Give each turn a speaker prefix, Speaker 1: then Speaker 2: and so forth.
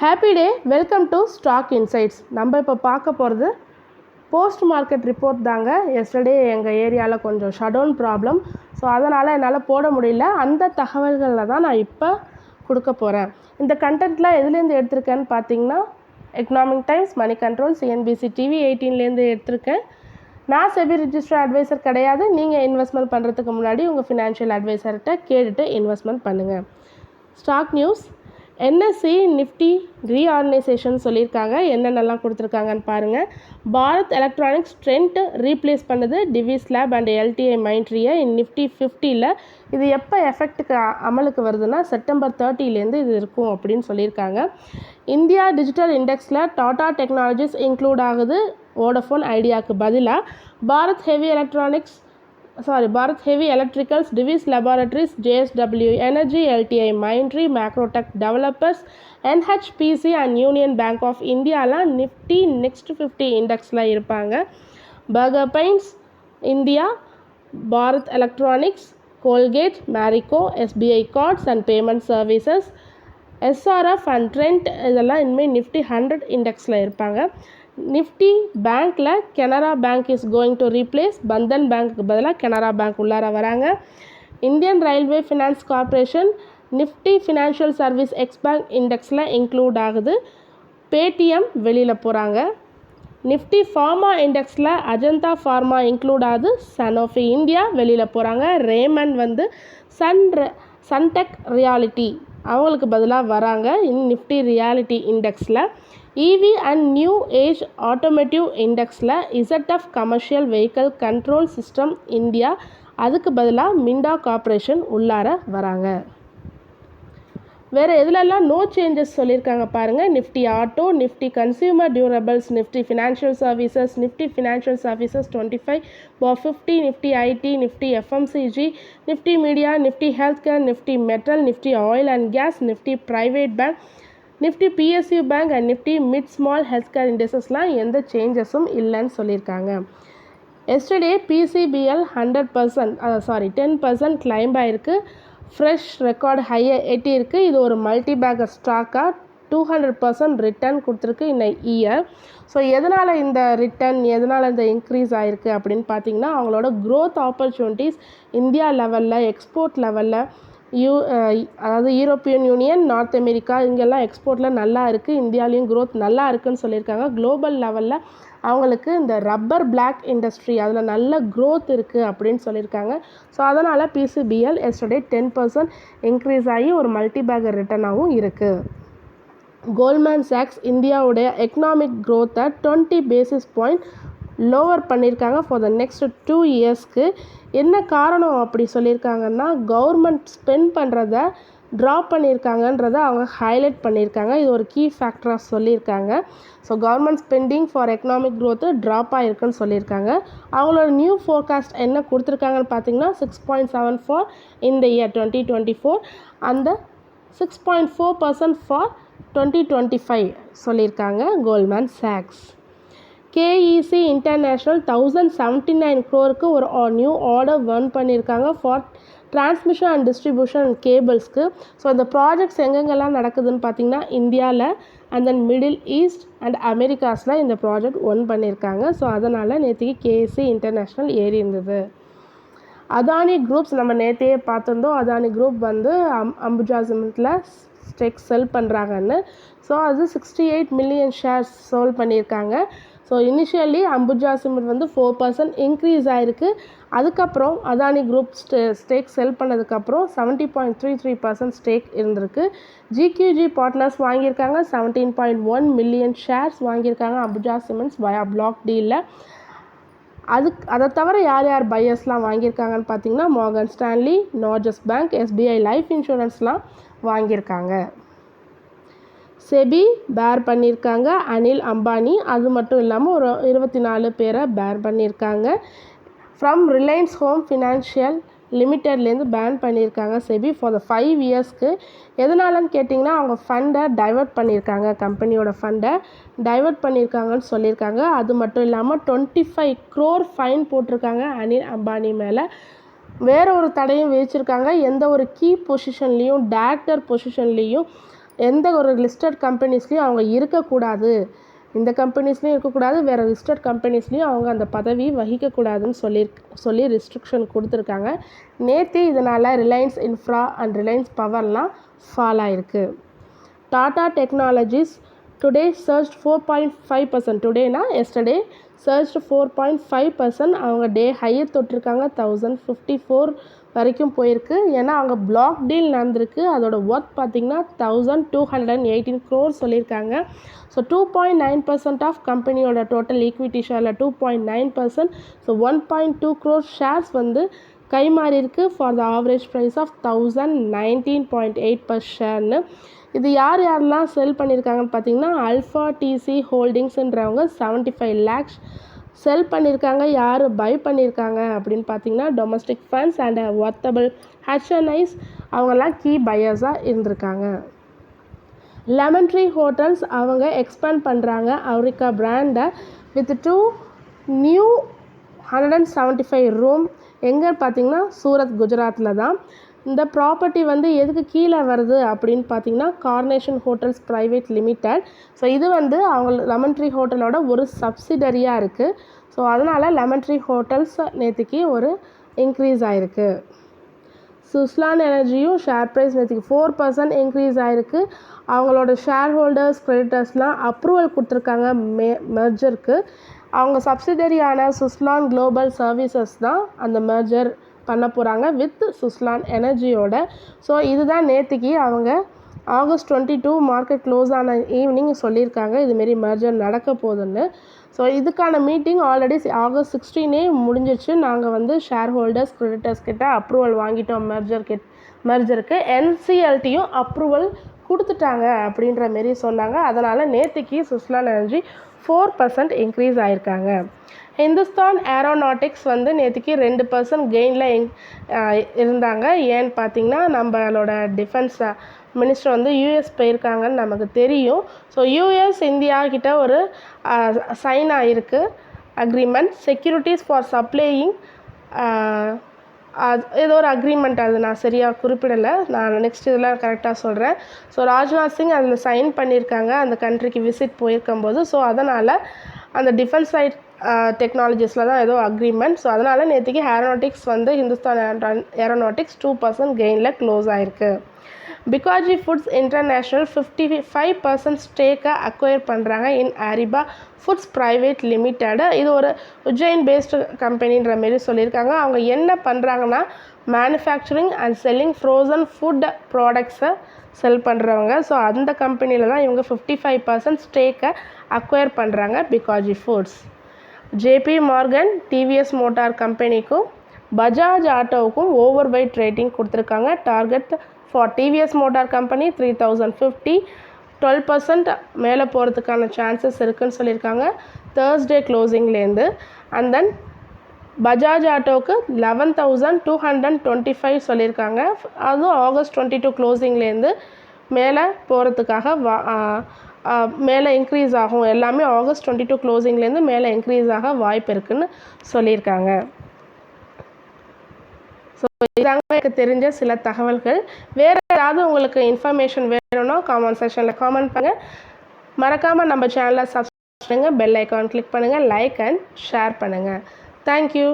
Speaker 1: Happy day, welcome to stock insights. நம்ம இப்போ பார்க்க போகிறது போஸ்ட் மார்க்கெட் ரிப்போர்ட் தாங்க. எஸ்டர்டே எங்கள் ஏரியாவில் கொஞ்சம் ஷடவுன் ப்ராப்ளம், ஸோ அதனால் என்னால் போட முடியல. அந்த தகவல்களில் தான் நான் இப்போ கொடுக்க போகிறேன். இந்த கண்டென்ட்டில் எதுலேருந்து எடுத்திருக்கேன்னு பார்த்தீங்கன்னா, economic times, money control, CNBC TV 18லேருந்து எடுத்திருக்கேன். நான் செபி ரிஜிஸ்டர் அட்வைசர் கிடையாது. நீங்கள் இன்வெஸ்ட்மெண்ட் பண்ணுறதுக்கு முன்னாடி உங்கள் ஃபினான்ஷியல் அட்வைசர்கிட்ட கேட்டுட்டு இன்வெஸ்ட்மெண்ட் பண்ணுங்கள். Stock news. NSE Nifty reorganisation சொல்லியிருக்காங்க. என்னென்னலாம் கொடுத்துருக்காங்கன்னு பாருங்கள். பாரத் எலக்ட்ரானிக்ஸ் ட்ரெண்ட் ரீப்ளேஸ் பண்ணுது டிவிஸ் லேப் அண்ட் எல்டிஐ மைண்ட்ரியை நிஃப்டி 50ல். இது எப்போ எஃபெக்ட்டுக்கு அமலுக்கு வருதுன்னா செப்டம்பர் 30லேருந்து இது இருக்கும் அப்படின்னு சொல்லியிருக்காங்க. இந்தியா டிஜிட்டல் இண்டெக்ஸில் டாடா டெக்னாலஜிஸ் இன்க்ளூட் ஆகுது. வோடஃபோன் ஐடியாவுக்கு பதிலாக Bharat heavy electricals, Divi's laboratories, JSW energy, LTI Mindtree, Macrotech developers, NHPC and union bank of இந்தியாலாம் நிஃப்டி நெக்ஸ்ட் 50 இண்டெக்ஸில் இருப்பாங்க. Berger paints India, Bharat electronics, Colgate, Marico, SBI cards and payment services, SRF and Trent இதெல்லாம் இனிமேல் Nifty 100 இண்டெக்ஸில் இருப்பாங்க. Nifty பேங்க்கில் Canara bank is going to replace Bandhan பேங்க்கு பதிலாக கனரா பேங்க் உள்ளார வராங்க. Indian railway finance corporation Nifty financial service ex bank இண்டெக்ஸில் இன்க்ளூட் ஆகுது. பேடிஎம் வெளியில் போகிறாங்க. நிஃப்டி ஃபார்மா இண்டெக்ஸில் அஜந்தா ஃபார்மா இன்க்ளூட் ஆகுது. சனோஃபி இந்தியா வெளியில் போகிறாங்க. ரேமண்ட் சன்டெக் ரியாலிட்டி அவங்களுக்கு பதிலாக வராங்க நிஃப்டி ரியாலிட்டி இண்டெக்ஸில். EV and new age automotive இண்டெக்ஸில் ZF commercial vehicle control system India அதுக்கு பதிலாக மிண்டா கார்ப்பரேஷன் உள்ளார வராங்க. வேறு எதுலெல்லாம் நோ சேஞ்சஸ் சொல்லியிருக்காங்க பாருங்கள். Nifty auto, Nifty consumer durables, Nifty financial services, Nifty financial services 25 50, Nifty IT, Nifty FMCG, Nifty media, Nifty health care, Nifty metal, Nifty oil and gas, Nifty private bank, Nifty PSU bank and Nifty mid small health care இண்டெக்ஸஸ்லாம் எந்த சேஞ்சஸும் இல்லைன்னு சொல்லியிருக்காங்க. Yesterday PCBL 10% climb ஆகிருக்கு. Fresh record ஹையை எட்டியிருக்கு. இது ஒரு மல்டி பேக்கர் ஸ்டாக்காக 200% ரிட்டர்ன் கொடுத்துருக்கு இந்த இயர். ஸோ எதனால் இந்த ரிட்டர்ன், எதனால் இந்த இன்க்ரீஸ் ஆகிருக்கு அப்படின்னு பார்த்தீங்கன்னா, அவங்களோட க்ரோத் ஆப்பர்ச்சுனிட்டிஸ் இந்தியா லெவலில், எக்ஸ்போர்ட் லெவலில், அதாவது யூரோப்பியன் யூனியன், நார்த் அமெரிக்கா இங்கெல்லாம் எக்ஸ்போர்ட்டில் நல்லா இருக்குது. இந்தியாவிலையும் க்ரோத் நல்லா இருக்குதுன்னு சொல்லியிருக்காங்க. குளோபல் லெவலில் அவங்களுக்கு இந்த ரப்பர் பிளாக் இண்டஸ்ட்ரி அதில் நல்ல க்ரோத் இருக்குது அப்படின்னு சொல்லியிருக்காங்க. ஸோ அதனால் PCBL எஸ்டர்டே 10% இன்க்ரீஸ் ஆகி ஒரு மல்டி பேக்கர் ரிட்டர்னாகவும் இருக்குது. கோல்ட்மேன் சாக்ஸ் இந்தியாவுடைய எக்கனாமிக் க்ரோத்தை 20 பேசிஸ் பாயிண்ட் லோவர் பண்ணியிருக்காங்க ஃபார் த நெக்ஸ்ட் 2 இயர்ஸ்க்கு. என்ன காரணம் அப்படி சொல்லியிருக்காங்கன்னா, கவர்மெண்ட் ஸ்பெண்ட் பண்ணுறத ட்ராப் பண்ணியிருக்காங்கன்றதை அவங்க ஹைலைட் பண்ணியிருக்காங்க. இது ஒரு கீ ஃபேக்டராக சொல்லியிருக்காங்க. So government spending for economic growth drop ஆகிருக்குன்னு சொல்லியிருக்காங்க. அவங்களோட நியூ ஃபோர்காஸ்ட் என்ன கொடுத்துருக்காங்கன்னு பார்த்தீங்கன்னா 6.74 இந்த இயர் 2024 அந்த 6.4% ஃபார் 2025 சொல்லியிருக்காங்க கோல்ட்மேன் சாக்ஸ். KEC இன்டர்நேஷ்னல் 1079 crore ஒரு நியூ ஆர்டர் வர்ன் பண்ணியிருக்காங்க for transmission and distribution and கேபிள்ஸ்க்கு. ஸோ இந்த ப்ராஜெக்ட்ஸ் எங்கெங்கெல்லாம் நடக்குதுன்னு பார்த்தீங்கன்னா, இந்தியாவில் and then Middle East and அமெரிக்காஸில் இந்த ப்ராஜெக்ட் ஒன் பண்ணியிருக்காங்க. ஸோ அதனால் நேற்றுக்கு KEC இன்டர்நேஷ்னல் ஏறி இருந்தது. அதானி குரூப்ஸ் நம்ம நேற்றையே பார்த்துருந்தோம். அதானி குரூப் வந்து அம்புஜா சிமெண்ட்டில் ஸ்டேக் செல் பண்ணுறாங்கன்னு. ஸோ அது 68 million ஷேர்ஸ் சோல் பண்ணியிருக்காங்க. ஸோ இனிஷியலி அம்புஜா சிமெண்ட் வந்து 4% இன்க்ரீஸ் ஆகிருக்கு. அதுக்கப்புறம் அதானி குரூப் ஸ்டேக் செல் பண்ணதுக்கப்புறம் 70.33% ஸ்டேக் இருந்திருக்கு. GQG பார்ட்னர்ஸ் வாங்கியிருக்காங்க. 17.1 million ஷேர்ஸ் வாங்கியிருக்காங்க அம்புஜா சிமெண்ட்ஸ் வயா பிளாக் டீலில். அதை தவிர யார் யார் பையர்ஸ்லாம் வாங்கியிருக்காங்கன்னு பார்த்தீங்கன்னா, Morgan Stanley, Norges bank, SBI life இன்சூரன்ஸ்லாம் வாங்கியிருக்காங்க. செபி பேர் பண்ணியிருக்காங்க அனில் அம்பானி. அது மட்டும் இல்லாமல் ஒரு 24 பேரை பேர் பண்ணியிருக்காங்க. ஃப்ரம் ரிலையன்ஸ் ஹோம் ஃபினான்ஷியல் லிமிட்டட்லேருந்து பேன் பண்ணியிருக்காங்க செபி ஃபார் த 5 இயர்ஸ்க்கு. எதனாலன்னு கேட்டிங்கன்னா, அவங்க ஃபண்டை டைவர்ட் பண்ணியிருக்காங்க, கம்பெனியோட ஃபண்டை டைவர்ட் பண்ணியிருக்காங்கன்னு சொல்லியிருக்காங்க. அது மட்டும் இல்லாமல் 25 crore ஃபைன் போட்டிருக்காங்க அனில் அம்பானி மேலே. வேறு ஒரு தடையும் விதிச்சிருக்காங்க. எந்த ஒரு கீ பொசிஷன்லேயும், டேரக்டர் பொசிஷன்லேயும் எந்த ஒரு லிஸ்டட் கம்பெனிஸ்லேயும் அவங்க இருக்கக்கூடாது, இந்த கம்பெனிஸ்லேயும் இருக்கக்கூடாது, வேறு லிஸ்டட் கம்பெனிஸ்லேயும் அவங்க அந்த பதவி வகிக்கக்கூடாதுன்னு சொல்லி ரெஸ்ட்ரிக்ஷன் கொடுத்துருக்காங்க. நேற்று இதனால் ரிலையன்ஸ் இன்ஃப்ரா அண்ட் ரிலையன்ஸ் பவர்லாம் ஃபால் ஆகிருக்கு. Tata technologies today surge 4.5%. டுடேனா எஸ்டர்டே சர்ஜ் 4.5%. அவங்க டே ஹையை தொட்டிருக்காங்க. 1054 வரைக்கும் போயிருக்கு. ஏன்னா அவங்க பிளாக் டீல் நடந்திருக்கு. அதோட ஒர்த் பார்த்திங்கன்னா 1218 crore சொல்லியிருக்காங்க. ஸோ 2.9% ஆஃப் கம்பெனியோட டோட்டல் ஈக்விட்டி ஷேரில் 2.9%. ஸோ 1.2 crore ஷேர்ஸ் வந்து கைமாறி இருக்குது for the average price of 1019.8 per ஷேர்னு. இது யாரெல்லாம் செல் பண்ணியிருக்காங்கன்னு பார்த்தீங்கன்னா அல்ஃபா டிசி ஹோல்டிங்ஸ்ன்றவங்க 75 lakhs செல் பண்ணியிருக்காங்க. யார் பை பண்ணியிருக்காங்க அப்படின்னு பார்த்தீங்கன்னா டொமஸ்டிக் ஃபண்ட்ஸ் அண்ட் வர்த்தபிள் HNIs அவங்கெல்லாம் கீ பையர்ஸாக இருந்திருக்காங்க. லெமன் ட்ரீ ஹோட்டல்ஸ் அவங்க எக்ஸ்பேண்ட் பண்ணுறாங்க அவரிக்கா பிராண்டை வித் 2 நியூ 175 ரூம். எங்கே பார்த்தீங்கன்னா சூரத், குஜராத்தில் தான். இந்த ப்ராப்பர்ட்டி வந்து எதுக்கு கீழே வருது அப்படின்னு பார்த்தீங்கன்னா carnation hotels private limited. So இது வந்து அவங்க லெமன் ட்ரீ ஹோட்டலோட ஒரு சப்சிடரியாக இருக்குது. ஸோ அதனால் லெமன் ட்ரீ ஹோட்டல்ஸ் நேற்றுக்கு ஒரு இன்க்ரீஸ் ஆகிருக்கு. சுஸ்லான் எனர்ஜியும் ஷேர் ப்ரைஸ் நேற்றுக்கு 4% இன்க்ரீஸ் ஆகிருக்கு. அவங்களோட ஷேர் ஹோல்டர்ஸ் கிரெடிட்டர்ஸ்லாம் அப்ரூவல் கொடுத்துருக்காங்க மெர்ஜருக்கு. அவங்க சப்சிடரியான சுஸ்லான் குளோபல் சர்வீசஸ் தான் அந்த மெர்ஜர் பண்ண போகிறாங்க வித் சுஸ்லான் எனர்ஜியோட. ஸோ இதுதான் நேற்றுக்கு அவங்க August 22 மார்க்கெட் க்ளோஸ் ஆன ஈவினிங் சொல்லியிருக்காங்க இதுமாரி மெர்ஜர் நடக்க போகுதுன்னு. ஸோ இதுக்கான மீட்டிங் ஆல்ரெடி August 16 முடிஞ்சிச்சு. நாங்கள் வந்து ஷேர் ஹோல்டர்ஸ் கிரெடிட்டர்ஸ் கிட்ட அப்ரூவல் வாங்கிட்டோம் மெர்ஜருக்கு. NCLTயும் அப்ரூவல் கொடுத்துட்டாங்க அப்படின்ற மாரி சொன்னாங்க. அதனால் நேற்றுக்கு சுஸ்லான் எனர்ஜி 4% இன்க்ரீஸ் ஆகிருக்காங்க. ஹிந்துஸ்தான் ஏரோநாட்டிக்ஸ் வந்து நேற்றுக்கு 2% கெயினில் இருந்தாங்க. ஏன்னு பார்த்தீங்கன்னா நம்மளோட டிஃபென்ஸ் மினிஸ்டர் வந்து US போயிருக்காங்கன்னு நமக்கு தெரியும். ஸோ US இந்தியா கிட்ட ஒரு சைன் ஆகிருக்கு அக்ரிமெண்ட் செக்யூரிட்டிஸ் ஃபார் சப்ளையிங் ஏதோ ஒரு அக்ரிமெண்ட். அது நான் சரியாக குறிப்பிடலை, நான் நெக்ஸ்ட் இதெல்லாம் கரெக்டாக சொல்கிறேன். ஸோ ராஜ்நாத் சிங் அதில் சைன் பண்ணியிருக்காங்க அந்த கண்ட்ரிக்கு விசிட் போயிருக்கும்போது. ஸோ அதனால் அந்த டிஃபென்ஸ் சைட் டெக்னாலஜிஸில் தான் ஏதோ அக்ரிமெண்ட். ஸோ அதனால் நேற்றுக்கு ஏரோநாட்டிக்ஸ் வந்து ஹிந்துஸ்தான் ஏரோநாட்டிக்ஸ் 2% கெயினில் க்ளோஸ் ஆகிருக்கு. பிகாஜி ஃபுட்ஸ் இன்டர்நேஷ்னல் 55% ஸ்டேக்கை அக்வயர் பண்ணுறாங்க இன் ஆரிபா ஃபுட்ஸ் ப்ரைவேட் லிமிட்டெட். இது ஒரு உஜ்ஜைன் பேஸ்டு கம்பெனின்ற மாரி சொல்லியிருக்காங்க. அவங்க என்ன பண்ணுறாங்கன்னா manufacturing and selling frozen food ப்ராடக்ட்ஸை செல் பண்ணுறவங்க. ஸோ அந்த கம்பெனியில் தான் இவங்க 55% ஸ்டேக்கை அக்வயர் பண்ணுறாங்க Bikaji foods. JP Morgan TVS motor கம்பெனிக்கும் பஜாஜ் ஆட்டோவுக்கும் ஓவர் வெயிட் ரேட்டிங் கொடுத்துருக்காங்க. Target for TVS motor company 3050, 12% மேலே போகிறதுக்கான சான்சஸ் இருக்குதுன்னு சொல்லியிருக்காங்க தேர்ஸ்டே க்ளோசிங்லேருந்து. அண்ட் தென் பஜாஜ் ஆட்டோவுக்கு 11,225 சொல்லியிருக்காங்க. அதுவும் August 22 க்ளோசிங்லேருந்து மேலே போகிறதுக்காக மேலே இன்க்ரீஸ் ஆகும். எல்லாமே August 22 க்ளோசிங்லேருந்து மேலே இன்க்ரீஸ் ஆக வாய்ப்பு இருக்குதுன்னு சொல்லியிருக்காங்க. ஸோ இதாங்க எனக்கு தெரிஞ்ச சில தகவல்கள். வேறு ஏதாவது உங்களுக்கு இன்ஃபர்மேஷன் வேணும்னா காமெண்ட் செக்ஷனில் காமெண்ட் பண்ணுங்கள். மறக்காமல் நம்ம சேனலை சப்ஸ்கிரைப் பண்ணுங்கள், பெல் ஐக்கான் கிளிக் பண்ணுங்கள், லைக் அண்ட் ஷேர் பண்ணுங்கள். தேங்க்யூ.